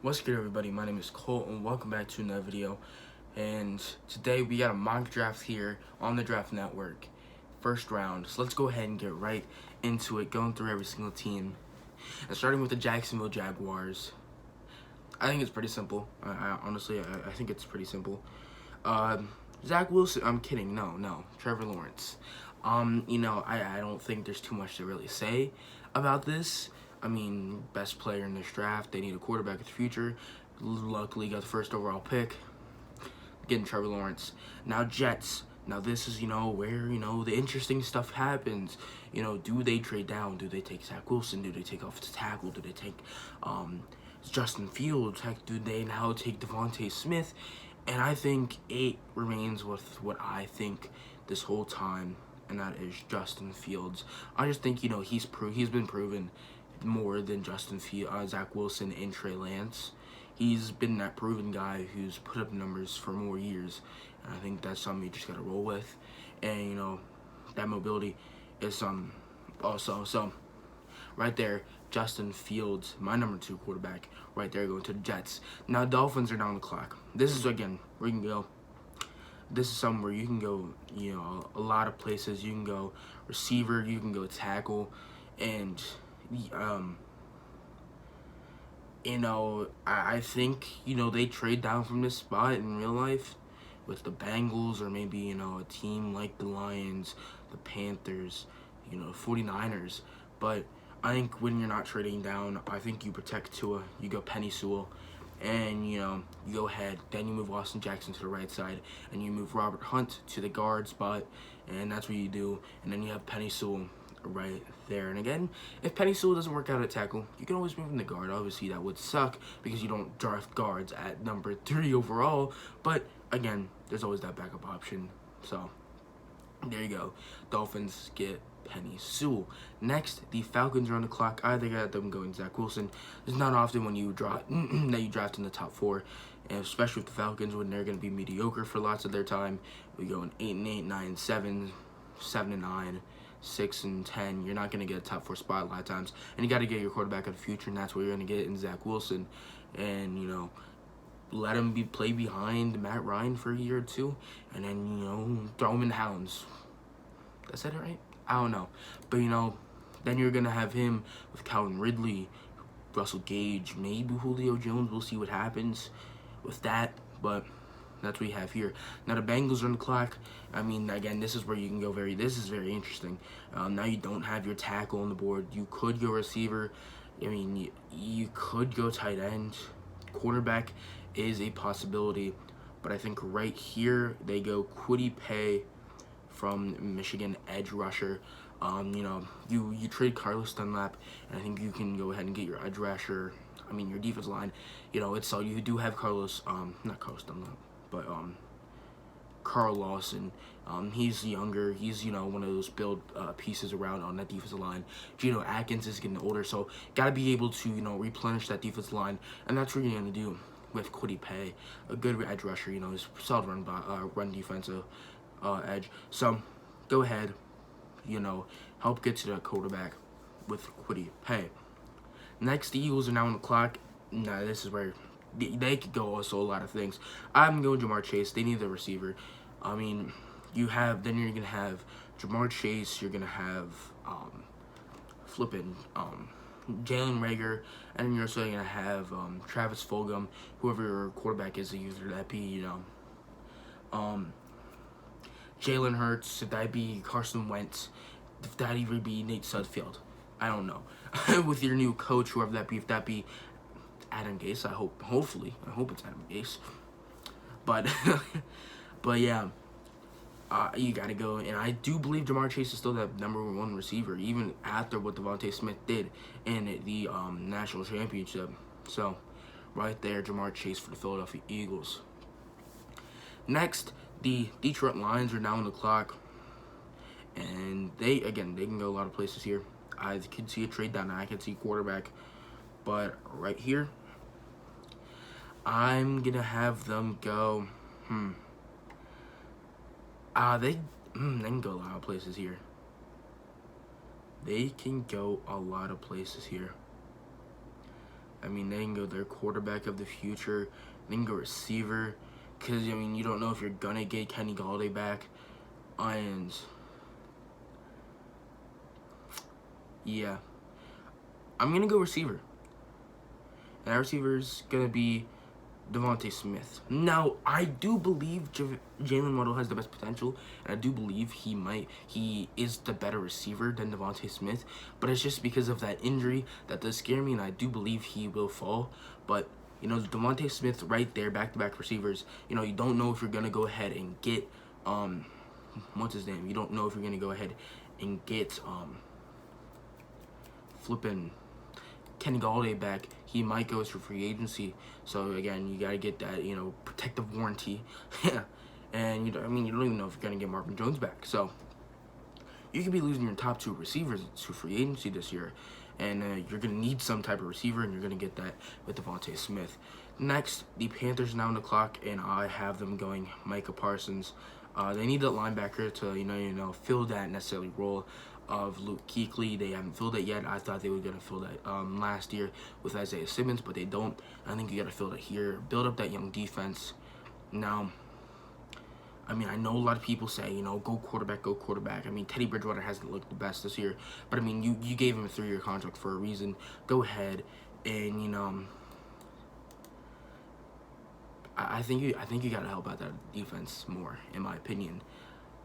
What's good, everybody? My name is Cole, and welcome back to another video. And today we got a mock draft here on the Draft Network, first round. So let's go ahead and get right into it, going through every single team. And starting with the Jacksonville Jaguars. I think it's pretty simple. Honestly, I think it's pretty simple. Zach Wilson. I'm kidding. No. Trevor Lawrence. I don't think there's too much to really say about this. I mean, best player in this draft. They need a quarterback in the future. Luckily, got the first overall pick. Getting Trevor Lawrence. Now, Jets. Now, this is, where, the interesting stuff happens. Do they trade down? Do they take Zach Wilson? Do they take offensive tackle? Do they take Justin Fields? Heck, do they now take Devontae Smith? And I think it remains with what I think this whole time, and that is Justin Fields. I just think, he's been proven more than Zach Wilson and Trey Lance. He's been that proven guy who's put up numbers for more years, and I think that's something you just gotta roll with. And that mobility is also so right there. Justin Fields, my number 2 quarterback, right there, going to the Jets. Now Dolphins are down the clock. This is again where you can go. This is somewhere you can go. A lot of places you can go. Receiver, you can go tackle, and I think, they trade down from this spot in real life with the Bengals, or maybe, a team like the Lions, the Panthers, 49ers. But I think when you're not trading down, I think you protect Tua, you go Penny Sewell, and, you go ahead. Then you move Austin Jackson to the right side, and you move Robert Hunt to the guard spot, and that's what you do. And then you have Penny Sewell right there. And again, if Penny Sewell doesn't work out at tackle, you can always move him to guard. Obviously, that would suck because you don't draft guards at number 3 overall. But again, there's always that backup option. So there you go. Dolphins get Penny Sewell. Next, the Falcons are on the clock. I think I got them going Zach Wilson. It's not often when you draft that you draft in the top 4, and especially with the Falcons when they're going to be mediocre for lots of their time. We go in 8-8, 9-7, 7-9. 6-10, you're not going to get a top 4 spot a lot of times, and you got to get your quarterback of the future, and that's what you're going to get in Zach Wilson. And let him play behind Matt Ryan for a year or two, and then throw him in the hounds. Did I said it right? I don't know, but then you're gonna have him with Calvin Ridley, Russell Gage, maybe Julio Jones. We'll see what happens with that, but that's what we have here. Now the Bengals are on the clock. I mean, again, this is where you can go this is very interesting. Now you don't have your tackle on the board. You could go receiver. I mean, you could go tight end. Quarterback is a possibility. But I think right here, they go Kwity Paye from Michigan, edge rusher. You trade Carlos Dunlap, and I think you can go ahead and get your edge rusher. I mean, your defensive line. You do have not Carlos Dunlap, but Carl Lawson. He's younger. He's one of those build pieces around on that defensive line. Geno Atkins is getting older, so gotta be able to replenish that defensive line, and that's what you're gonna do with Kwity Paye, a good edge rusher. He's solid run defensive edge. So go ahead, help get to the quarterback with Kwity Paye. Next, the Eagles are now on the clock. Now this is where they could go also a lot of things. I'm going Jamar Chase. They need the receiver. I mean, you're gonna have Jamar Chase. You're gonna have Jalen Reagor, and you're also gonna have Travis Fulgham, whoever your quarterback is, either that be Jalen Hurts, if that be Carson Wentz, if that even be Nate Sudfeld. I don't know. With your new coach, whoever that be, if that be Adam Gase, I hope it's Adam Gase. But yeah, you gotta go, and I do believe Jamar Chase is still that number 1 receiver, even after what Devontae Smith did in the national championship. So, right there, Jamar Chase for the Philadelphia Eagles. Next, the Detroit Lions are now on the clock, and they can go a lot of places here. I can see a trade down, I can see quarterback, but right here, I'm gonna have them go. They can go a lot of places here. I mean, they can go their quarterback of the future. They can go receiver. Because, I mean, you don't know if you're going to get Kenny Galladay back. And, yeah. I'm going to go receiver. And our receiver is going to be Devontae Smith. Now, I do believe Jalen Waddle has the best potential, and I do believe he is the better receiver than Devontae Smith, but it's just because of that injury that does scare me, and I do believe he will fall. But, you know, Devontae Smith right there, back-to-back receivers, you know, you don't know if you're going to go ahead and get, what's his name? You don't know if you're going to go ahead and get, flipping Kenny Galladay back. He might go through free agency. So again, you gotta get that, you know, protective warranty. And you know, I mean, you don't even know if you're gonna get Marvin Jones back. So you could be losing your top 2 receivers to free agency this year, and you're gonna need some type of receiver, and you're gonna get that with Devontae Smith. Next, the Panthers now on the clock, and I have them going Micah Parsons. They need that linebacker to you know fill that necessary role of Luke Kuechly. They haven't filled it yet. I thought they were going to fill that last year with Isaiah Simmons, but they don't. I think you got to fill it here. Build up that young defense. Now, I mean, I know a lot of people say, you know, go quarterback, go quarterback. I mean, Teddy Bridgewater hasn't looked the best this year, but I mean, you gave him a 3-year contract for a reason. Go ahead and, you know, I think you got to help out that defense more, in my opinion.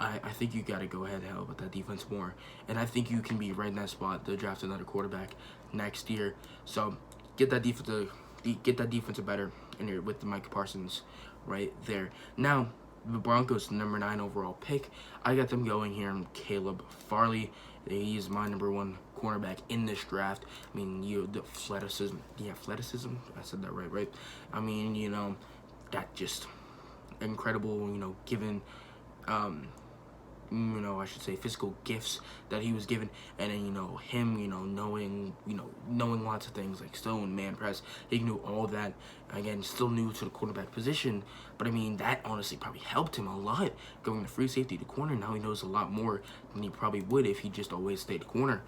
I think you got to go ahead and help with that defense more. And I think you can be right in that spot to draft another quarterback next year. So get that defensive better with the Micah Parsons right there. Now, the Broncos, number 9 overall pick. I got them going here in Caleb Farley. He is my number 1 cornerback in this draft. I mean, the athleticism. I said that right? I mean, you know, that just incredible, you know, given you know, I should say physical gifts that he was given, and then, you know, him, you know, knowing lots of things like stone, man press. He knew all that. Again, still new to the cornerback position, but I mean, that honestly probably helped him a lot going to free safety to corner. Now he knows a lot more than he probably would if he just always stayed corner,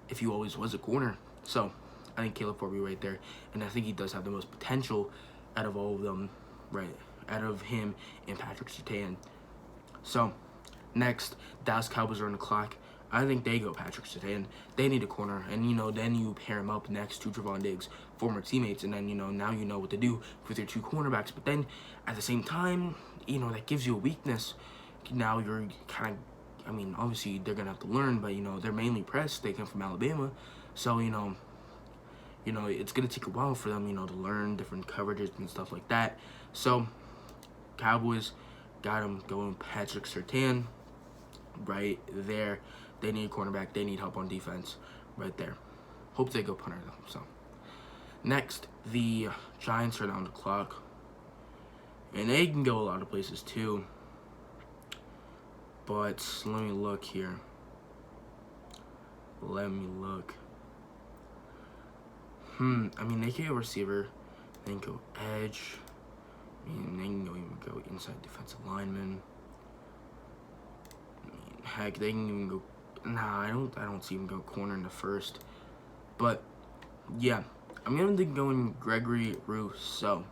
if he always was a corner. So I think Caleb Farley right there, and I think he does have the most potential out of all of them, right? Out of him and Patrick Surtain. So next, Dallas Cowboys are on the clock. I think they go Patrick Surtain. They need a corner, and, you know, then you pair him up next to Trevon Diggs, former teammates, and then, you know, now you know what to do with your 2 cornerbacks. But then, at the same time, you know, that gives you a weakness. Now you're kind of, I mean, obviously they're going to have to learn, but, you know, they're mainly pressed. They come from Alabama. So, you know, it's going to take a while for them, you know, to learn different coverages and stuff like that. So, Cowboys got him going Patrick Surtain right there. They need a cornerback. They need help on defense right there. Hope they go punter, though. So, next, the Giants are on the clock. And they can go a lot of places, too. But let me look here. I mean, they can go receiver. They can go edge. I mean, they can even go inside defensive lineman. I mean, heck, they can even go. Nah, I don't see him go corner in the first. But yeah, I'm gonna think going Gregory Rousseau.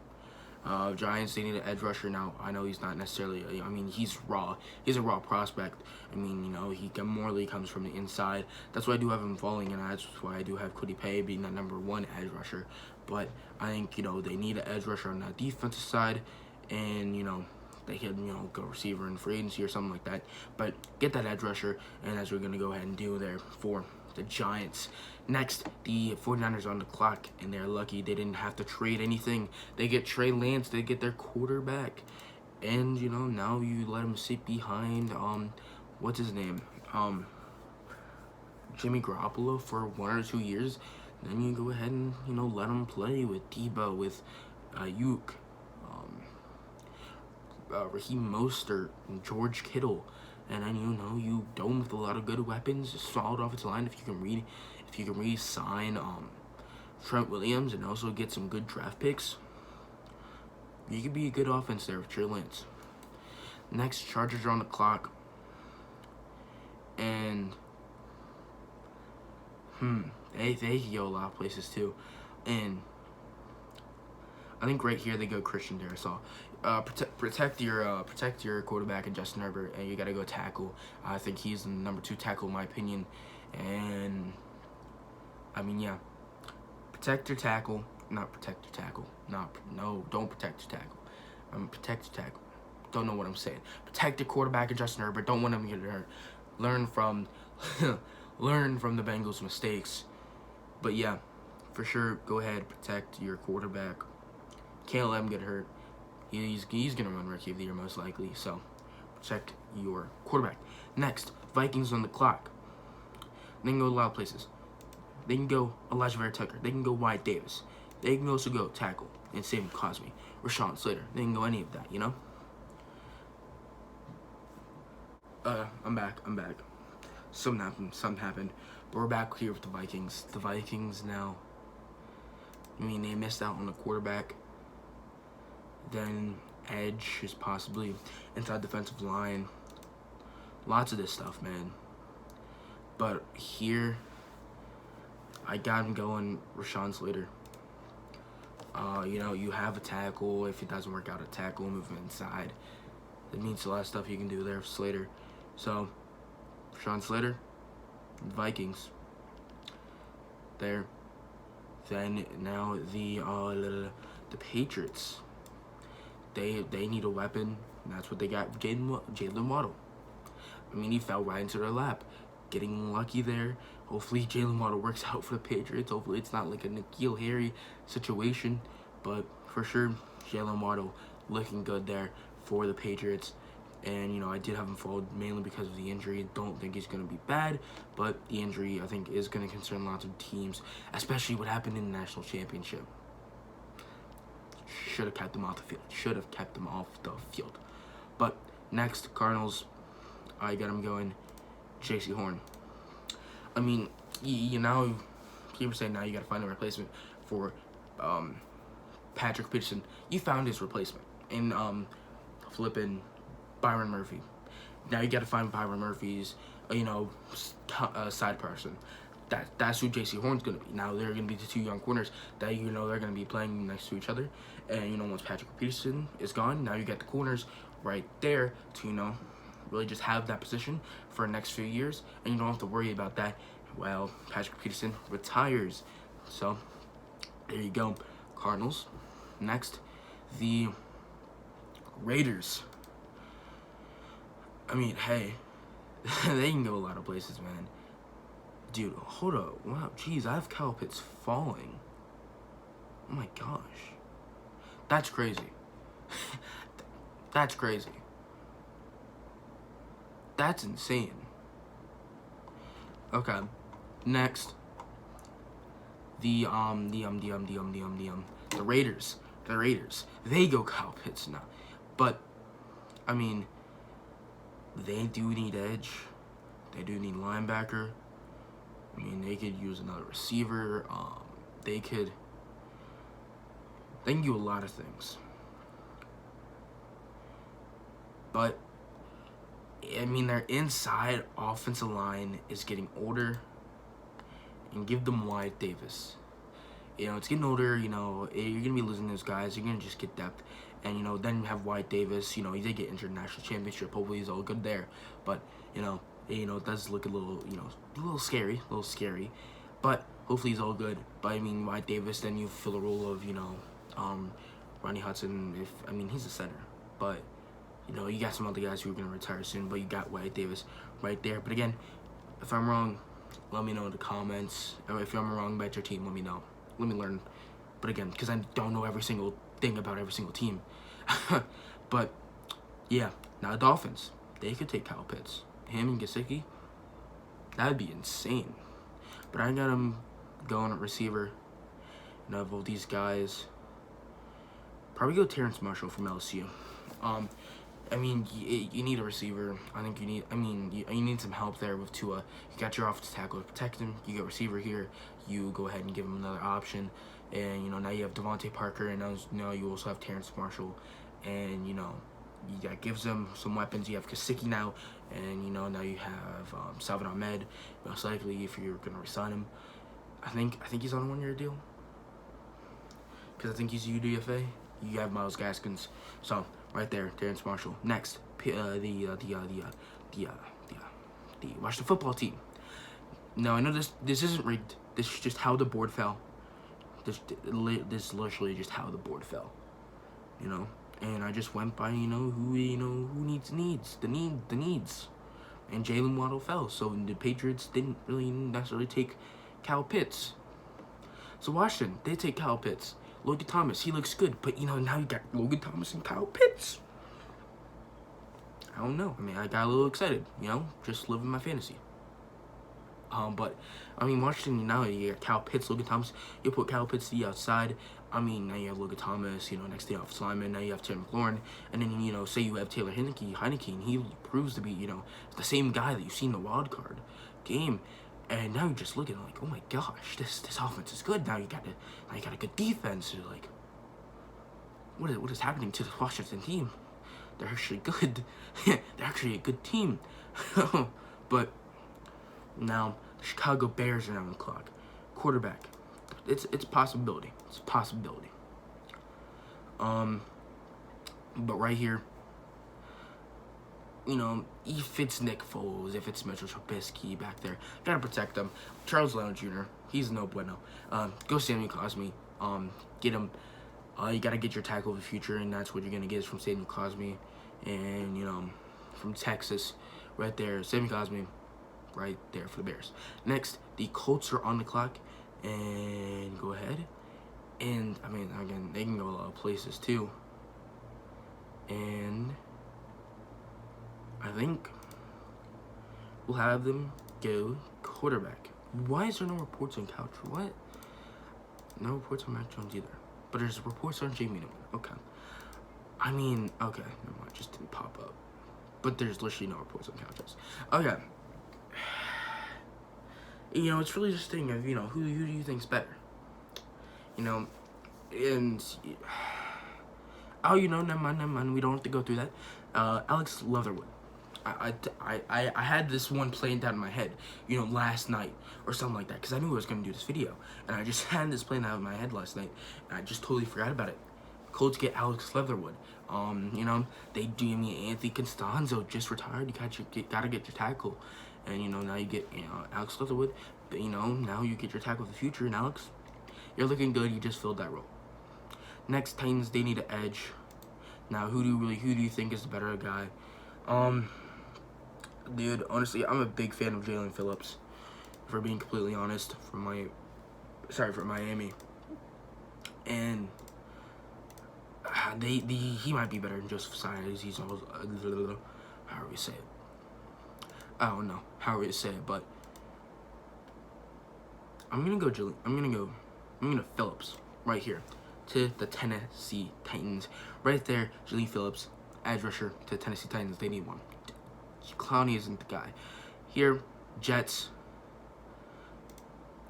Giants, they need an edge rusher now. I know he's not necessarily. I mean, he's raw. He's a raw prospect. I mean, you know, he morally comes from the inside. That's why I do have him falling, and that's why I do have Cody Pay being the number 1 edge rusher. But I think, you know, they need an edge rusher on that defensive side, and, you know, they can, you know, go receiver in free agency or something like that. But get that edge rusher, and that's what we're going to go ahead and do there for the Giants. Next, the 49ers on the clock, and they're lucky they didn't have to trade anything. They get Trey Lance, they get their quarterback. And, you know, now you let him sit behind, what's his name? Jimmy Garoppolo for 1 or 2 years. Then you go ahead and, you know, let him play with Debo, with Ayuk, Raheem Mostert, and George Kittle. And then, you know, you dome with a lot of good weapons, a solid offensive line. If you can re-sign Trent Williams and also get some good draft picks, you could be a good offense there with Trey Lance. Next, Chargers are on the clock. And they can go a lot of places too. And I think right here they go Christian Darrisaw. Protect your quarterback and Justin Herbert, and you got to go tackle. I think he's the number 2 tackle in my opinion, and I mean yeah, protect your tackle, not protect your tackle, don't protect your tackle. Protect your tackle. Don't know what I'm saying. Protect your quarterback and Justin Herbert. Don't want him to get hurt. Learn from learn from the Bengals' mistakes. But yeah, for sure, go ahead, protect your quarterback. Can't let him get hurt. He's gonna run Rookie of the Year most likely. So protect your quarterback. Next, Vikings on the clock. They can go a lot of places. They can go Elijah Vera Tucker. They can go Wyatt Davis. They can also go tackle and Saban Cosme, Rashawn Slater. They can go any of that, you know. I'm back. Something happened. But we're back here with the Vikings. The Vikings now, I mean, they missed out on the quarterback. Then edge is possibly inside defensive line. Lots of this stuff, man. But here, I got him going Rashawn Slater. You have a tackle. If it doesn't work out, a tackle, move him inside. That means a lot of stuff you can do there for Slater. So, Rashawn Slater, Vikings. There. Then now the Patriots. They need a weapon. And that's what they got. Jalen Waddle. I mean, he fell right into their lap. Getting lucky there. Hopefully Jalen Waddle works out for the Patriots. Hopefully it's not like a N'Keal Harry situation. But for sure, Jalen Waddle looking good there for the Patriots. And, I did have him fall mainly because of the injury. Don't think he's going to be bad. But the injury, I think, is going to concern lots of teams. Especially what happened in the national championship. Should have kept him off the field. But next, Cardinals. I got him going J.C. Horn. I mean, people say now you got to find a replacement for Patrick Peterson. You found his replacement in flipping Byron Murphy. Now you got to find Byron Murphy's side person. That's who J.C. Horn's going to be. Now they're going to be the 2 young corners that they're going to be playing next to each other. And once Patrick Peterson is gone, now you got the corners right there to really just have that position for the next few years, and you don't have to worry about that while Patrick Peterson retires. So there you go, Cardinals. Next, the Raiders. I mean, hey, they can go a lot of places, man. Dude, hold up. Wow, jeez, I have Kyle Pitts falling. Oh my gosh. That's crazy. That's crazy. That's insane. Okay. Next. The Raiders. The Raiders. They go Kyle Pitts now. But, I mean, they do need edge. They do need linebacker. I mean, they could use another receiver. They can do a lot of things. But, I mean, their inside offensive line is getting older. And give them Wyatt Davis. It's getting older, you're going to be losing those guys. You're going to just get depth. And, then you have Wyatt Davis. He did get injured in the national championship. Hopefully he's all good there. But, it does look a little scary. But hopefully he's all good. But, I mean, Wyatt Davis, then you fill the role of, Ronnie Hudson. He's a center. But, you got some other guys who are going to retire soon. But you got Wyatt Davis right there. But, again, if I'm wrong, let me know in the comments. Or if I'm wrong about your team, let me know. Let me learn. But, again, because I don't know every single thing about every single team. But, yeah. Now, the Dolphins. They could take Kyle Pitts. Him and Gesicki. That would be insane. But I got him going at receiver. And of all these guys, probably go Terence Marshall from LSU. You need a receiver. I think you need some help there with Tua. You got your offensive tackle to protect him. You got receiver here. You go ahead and give him another option. And, now you have Devontae Parker, and now you also have Terence Marshall. And, that gives them some weapons. You have Gesicki now, and, now you have Salvon Ahmed, most likely, if you're going to resign him. I think he's on a 1-year deal. because I think he's a UDFA. You have Miles Gaskins. So, right there, Terence Marshall. Next, the Washington football team. Now, I know this isn't rigged. This is just how the board fell. This is literally just how the board fell. You know? And I just went by, who needs. The needs. And Jalen Waddle fell. So the Patriots didn't really necessarily take Kyle Pitts. So Washington, they take Kyle Pitts. Logan Thomas, he looks good. But, now you got Logan Thomas and Kyle Pitts. I don't know. I mean, I got a little excited, just living my fantasy. But, Washington, now you got Kyle Pitts, Logan Thomas. You put Kyle Pitts to the outside. Now you have Logan Thomas, next to the offensive lineman. Now you have Terry McLaurin. And then, say you have Taylor Heineke, and he proves to be, the same guy that you see in the wild card game. And now you're just looking like, oh my gosh, this offense is good. Now you got a good defense. You're like, what is happening to the Washington team? They're actually good. They're actually a good team. But now the Chicago Bears are on the clock. Quarterback. It's a possibility. It's a possibility. But right here, if it's Nick Foles, if it's Mitchell Trubisky back there, gotta protect them. Charles Leonard Jr., he's no bueno. Go Samuel Cosme. Get him. You gotta get your tackle of the future, and that's what you're gonna get is from Samuel Cosme, and from Texas, right there, Samuel Cosme, right there for the Bears. Next, the Colts are on the clock, and go ahead, and again, they can go a lot of places too, and I think we'll have them go quarterback. Why is there no reports on Couch? What? No reports on Mac Jones either. But there's reports on Jamie Newman. Okay. Okay, never mind. Just didn't pop up. But there's literally no reports on Couches. Okay. It's really just a thing of, who do you think's better? And never mind. We don't have to go through that. Alex Leatherwood. I had this one playing down in my head, last night or something like that, because I knew I was going to do this video, and I just had this playing out in my head last night, and I just totally forgot about it. Colts get Alex Leatherwood. They do Anthony Costanzo just retired. You gotta get your tackle, and now you get Alex Leatherwood, but now you get your tackle of the future, and Alex, you're looking good. You just filled that role. Next, Titans, they need an edge. Now, who do you think is the better guy? Dude, honestly, I'm a big fan of Jalen Phillips, for being completely honest, for Miami. And he might be better than Joseph Sides. He's almost, however you say it. I don't know however you say it, but I'm gonna Phillips right here to the Tennessee Titans. Right there, Jalen Phillips, edge rusher to the Tennessee Titans. They need one. Clowney isn't the guy. Here, Jets,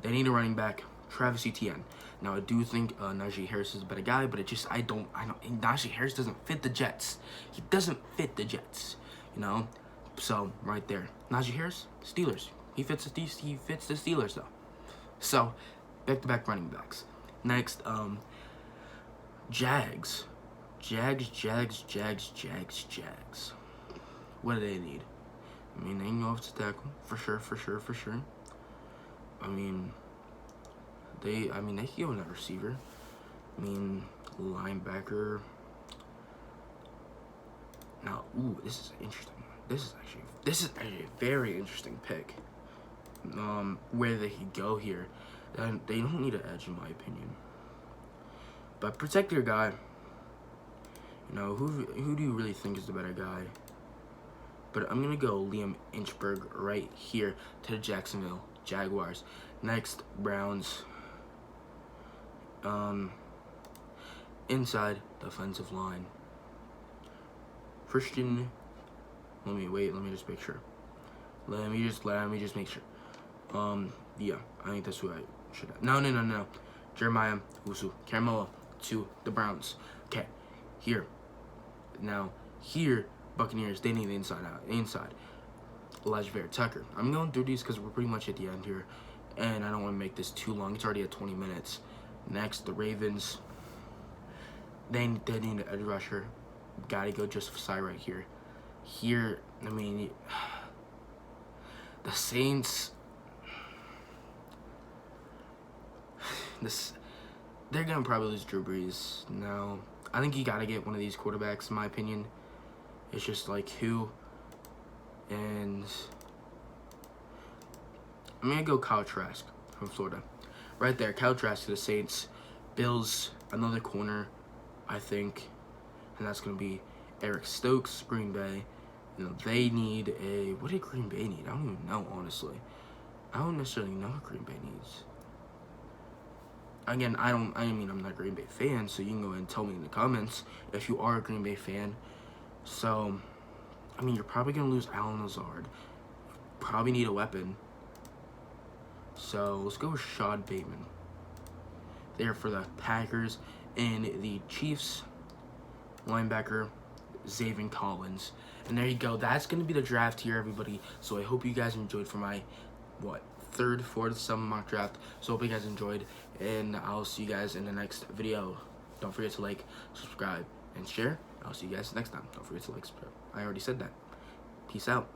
they need a running back. Travis Etienne. Now, I do think Najee Harris is a better guy, but Najee Harris doesn't fit the Jets. He doesn't fit the Jets, So, right there. Najee Harris, Steelers. He fits the Steelers, though. So, back-to-back running backs. Next, Jags. What do they need? They can go off to tackle for sure. They can go in that receiver. Linebacker. Now, this is interesting. This is actually a very interesting pick. Where they could go here. They don't need an edge, in my opinion. But protect your guy. Who do you really think is the better guy? But I'm going to go Liam Inchberg right here to the Jacksonville Jaguars. Next, Browns. Inside defensive line. Christian. Let me just make sure. Let me just make sure. Yeah, I think that's who I should have. No. Jeremiah Usu Caramello to the Browns. Okay, here. Now, here, Buccaneers, they need the inside. Elijah Vera Tucker. I'm going through these because we're pretty much at the end here, and I don't want to make this too long. It's already at 20 minutes. Next, the Ravens. They need an edge rusher. Gotta go Joseph Tsai right here. Here, I mean, the Saints. They're gonna probably lose Drew Brees. No, I think you gotta get one of these quarterbacks. In my opinion, it's just like who, and I'm gonna go Kyle Trask from Florida, right there. Kyle Trask to the Saints. Bills, another corner, I think, and that's gonna be Eric Stokes, Green Bay. You know, they need a. What did Green Bay need? I don't even know, honestly. I don't necessarily know what Green Bay needs. Again, I'm not a Green Bay fan, so you can go ahead and tell me in the comments if you are a Green Bay fan. So, I mean, you're probably going to lose Allen Lazard. Probably need a weapon. So, let's go with Rashad Bateman. There for the Packers. And the Chiefs, linebacker, Zaven Collins. And there you go. That's going to be the draft here, everybody. So, I hope you guys enjoyed for my, third, fourth, seventh mock draft. So hope you guys enjoyed, and I'll see you guys in the next video. Don't forget to like, subscribe, and share. I'll see you guys next time. Don't forget to like, subscribe. I already said that. Peace out.